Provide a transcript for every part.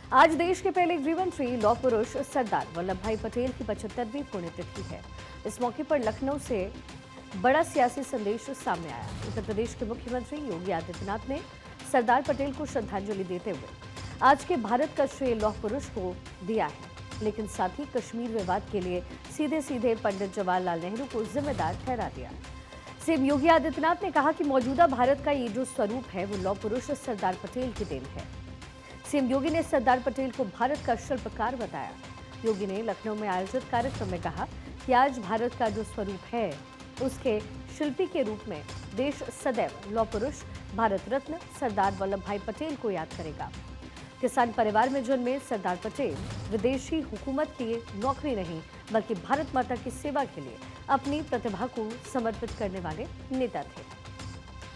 आज देश के पहले गृहमंत्री लौह पुरुष सरदार वल्लभ भाई पटेल की 75वीं पुण्यतिथि है। इस मौके पर लखनऊ से बड़ा सियासी संदेश सामने आया। उत्तर प्रदेश के मुख्यमंत्री योगी आदित्यनाथ ने सरदार पटेल को श्रद्धांजलि देते हुए आज के भारत का श्रेय लौह पुरुष को दिया है, लेकिन साथ ही कश्मीर विवाद के लिए सीधे सीधे पंडित जवाहरलाल नेहरू को जिम्मेदार ठहरा दिया। सीएम योगी आदित्यनाथ ने कहा कि मौजूदा भारत का ये जो स्वरूप है वो लौह पुरुष सरदार पटेल की देन है। सीएम योगी ने सरदार पटेल को भारत का शिल्पकार बताया। योगी ने लखनऊ में आयोजित कार्यक्रम में कहा कि आज भारत का जो स्वरूप है उसके शिल्पी के रूप में देश सदैव लौह पुरुष भारत रत्न सरदार वल्लभ भाई पटेल को याद करेगा। किसान परिवार में जन्मे सरदार पटेल विदेशी हुकूमत की नौकरी नहीं बल्कि भारत माता की सेवा के लिए अपनी प्रतिभा को समर्पित करने वाले नेता थे।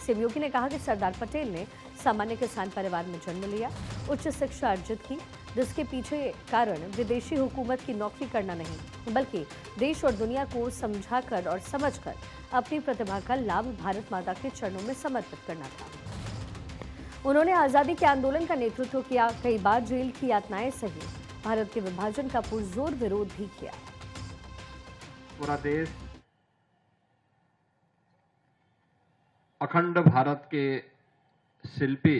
सीएम योगी ने कहा कि सरदार पटेल ने सामान्य किसान परिवार में जन्म लिया, उच्च शिक्षा अर्जित की, जिसके पीछे कारण विदेशी हुकूमत की नौकरी करना नहीं बल्कि देश और दुनिया को समझाकर और समझकर अपनी प्रतिभा का लाभ भारत माता के चरणों में समर्पित करना था। उन्होंने आजादी के आंदोलन का नेतृत्व किया, कई बार जेल की यातनाएं सही, भारत के विभाजन का पुरजोर विरोध भी किया। पूरा देश अखंड भारत के शिल्पी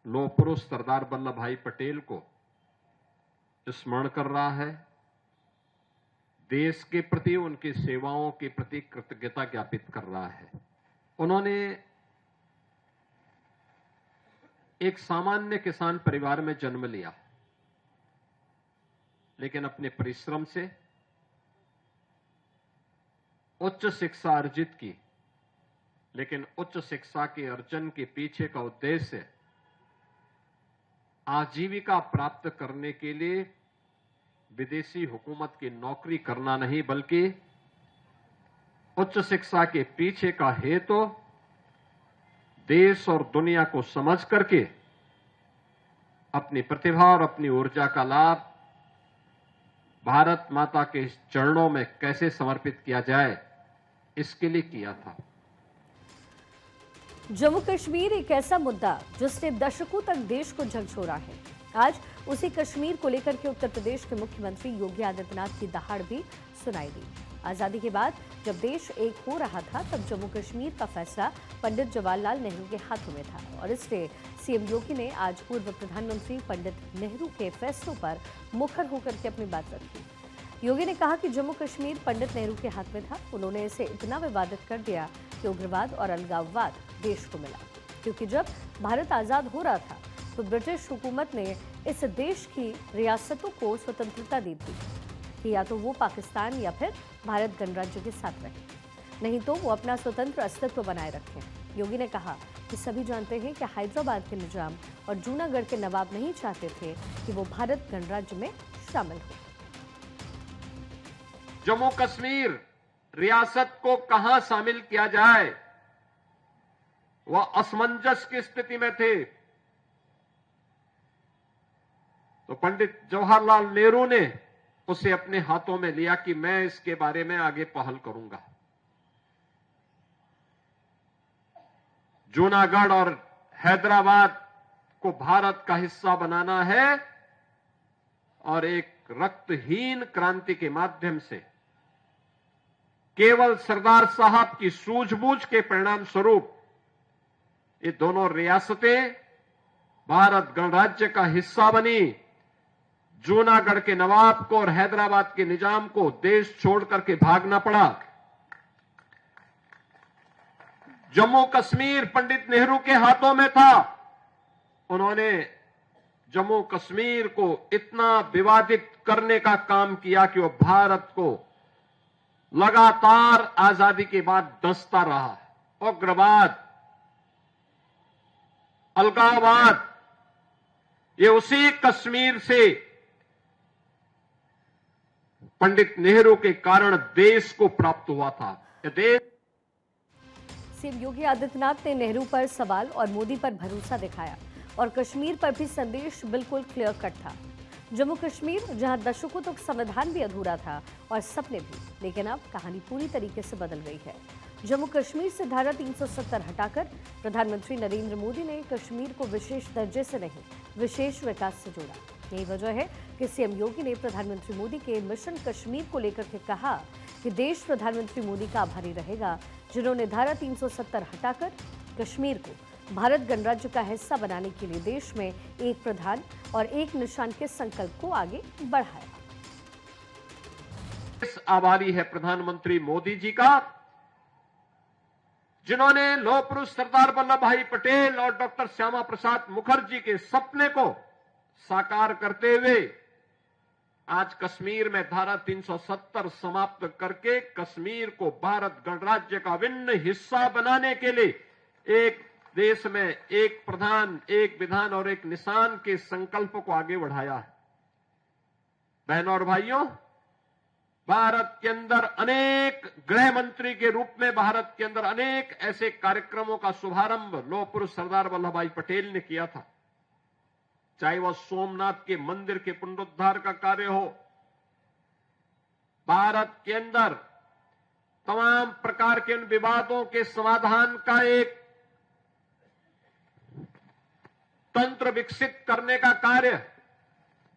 लौह पुरुष सरदार वल्लभ भाई पटेल को स्मरण कर रहा है। देश के प्रति उनकी सेवाओं के प्रति कृतज्ञता ज्ञापित कर रहा है। उन्होंने एक सामान्य किसान परिवार में जन्म लिया, लेकिन अपने परिश्रम से उच्च शिक्षा अर्जित की, लेकिन उच्च शिक्षा के अर्जन के पीछे का उद्देश्य आजीविका प्राप्त करने के लिए विदेशी हुकूमत की नौकरी करना नहीं बल्कि उच्च शिक्षा के पीछे का हेतु देश और दुनिया को समझ करके अपनी प्रतिभा और अपनी ऊर्जा का लाभ भारत माता के चरणों में कैसे समर्पित किया जाए, इसके लिए किया था। जम्मू कश्मीर एक ऐसा मुद्दा जिसने दशकों तक देश को झकझोरा है। आज उसी कश्मीर को लेकर के उत्तर प्रदेश के मुख्यमंत्री योगी आदित्यनाथ की दहाड़ भी सुनाई दी। आजादी के बाद जब देश एक हो रहा था तब जम्मू कश्मीर का फैसला पंडित जवाहरलाल नेहरू के हाथों में था और इसलिए सीएम योगी ने आज पूर्व प्रधानमंत्री पंडित नेहरू के फैसलों पर मुखर होकर के अपनी बात रखी। योगी ने कहा कि जम्मू कश्मीर पंडित नेहरू के हाथ में था। उन्होंने इसे इतना विवादित कर दिया कि उग्रवाद और अलगाववाद देश को मिला, क्योंकि जब भारत आजाद हो रहा था तो ब्रिटिश हुकूमत ने इस देश की रियासतों को स्वतंत्रता दी थी कि या तो वो पाकिस्तान या फिर भारत गणराज्य के साथ रहे, नहीं तो वो अपना स्वतंत्र अस्तित्व बनाए रखें। योगी ने कहा कि सभी जानते हैं कि हैदराबाद के निजाम और जूनागढ़ के नवाब नहीं चाहते थे कि वो भारत गणराज्य में शामिल हो। जम्मू कश्मीर रियासत को कहां शामिल किया जाए, वह असमंजस की स्थिति में थे। तो पंडित जवाहरलाल नेहरू ने उसे अपने हाथों में लिया कि मैं इसके बारे में आगे पहल करूंगा। जूनागढ़ और हैदराबाद को भारत का हिस्सा बनाना है और एक रक्तहीन क्रांति के माध्यम से केवल सरदार साहब की सूझबूझ के परिणाम स्वरूप ये दोनों रियासतें भारत गणराज्य का हिस्सा बनी। जूनागढ़ के नवाब को और हैदराबाद के निजाम को देश छोड़ करके भागना पड़ा। जम्मू कश्मीर पंडित नेहरू के हाथों में था। उन्होंने जम्मू कश्मीर को इतना विवादित करने का काम किया कि वह भारत को लगातार आजादी के बाद दसता रहा। उग्रवाद, अलगाववाद, ये उसी कश्मीर से पंडित नेहरू के कारण देश को प्राप्त हुआ था। सीएम योगी आदित्यनाथ ने नेहरू पर सवाल और मोदी पर भरोसा दिखाया और कश्मीर पर भी संदेश बिल्कुल क्लियर कट था। जम्मू कश्मीर जहां दशकों तक संविधान भी अधूरा था और सपने भी, लेकिन अब कहानी पूरी तरीके से बदल गई है। जम्मू कश्मीर से धारा 370 हटाकर प्रधानमंत्री नरेंद्र मोदी ने कश्मीर को विशेष दर्जे से नहीं, विशेष विकास से जोड़ा। यही वजह है कि सीएम योगी ने प्रधानमंत्री मोदी के मिशन कश्मीर को लेकर के कहा कि देश प्रधानमंत्री मोदी का आभारी रहेगा, जिन्होंने धारा 370 हटाकर कश्मीर को भारत गणराज्य का हिस्सा बनाने के लिए देश में एक प्रधान और एक निशान के संकल्प को आगे बढ़ाया। आभारी है प्रधानमंत्री मोदी जी का, जिन्होंने लौह पुरुष सरदार वल्लभ भाई पटेल और डॉक्टर श्यामा प्रसाद मुखर्जी के सपने को साकार करते हुए आज कश्मीर में धारा 370 समाप्त करके कश्मीर को भारत गणराज्य का अभिन्न हिस्सा बनाने के लिए एक देश में एक प्रधान, एक विधान और एक निशान के संकल्प को आगे बढ़ाया है। बहनों और भाइयों, भारत के अंदर अनेक गृह मंत्री के रूप में भारत के अंदर अनेक ऐसे कार्यक्रमों का शुभारंभ लौह पुरुष सरदार वल्लभ भाई पटेल ने किया था। चाहे वह सोमनाथ के मंदिर के पुनरुद्धार का कार्य हो, भारत के अंदर तमाम प्रकार के उन विवादों के समाधान का एक तंत्र विकसित करने का कार्य,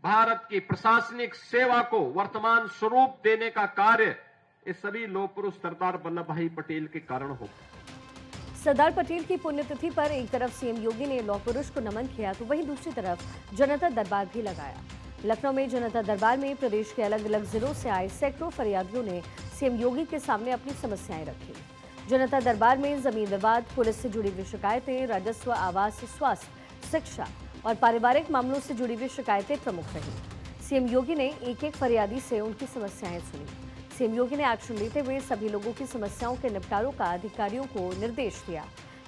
भारत की प्रशासनिक सेवा को वर्तमान स्वरूप देने का कार्य, ये सभी लौह पुरुष सरदार वल्लभ भाई पटेल के कारण हो। सरदार पटेल की पुण्यतिथि पर एक तरफ सीएम योगी ने लौह पुरुष को नमन किया तो वहीं दूसरी तरफ जनता दरबार भी लगाया। लखनऊ में जनता दरबार में प्रदेश के अलग अलग जिलों से आए सैकड़ों फरियादियों ने सीएम योगी के सामने अपनी समस्याएं रखी। जनता दरबार में जमीन विवाद, पुलिस से जुड़ी हुई शिकायतें, राजस्व, आवास, स्वास्थ्य, शिक्षा और पारिवारिक मामलों से जुड़ी हुई शिकायतें प्रमुख रही। सीएम योगी ने एक एक फरियादी से उनकी समस्याएं सुनी। सीएम योगी ने एक्शन लेते हुए सभी लोगों की समस्याओं के निपटारों का अधिकारियों को निर्देश दिया।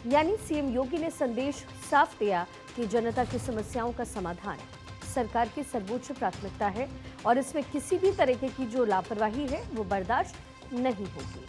यानी सीएम योगी ने संदेश साफ दिया कि जनता की समस्याओं का समाधान सरकार की सर्वोच्च प्राथमिकता है और इसमें किसी भी तरीके की जो लापरवाही है वो बर्दाश्त नहीं होगी।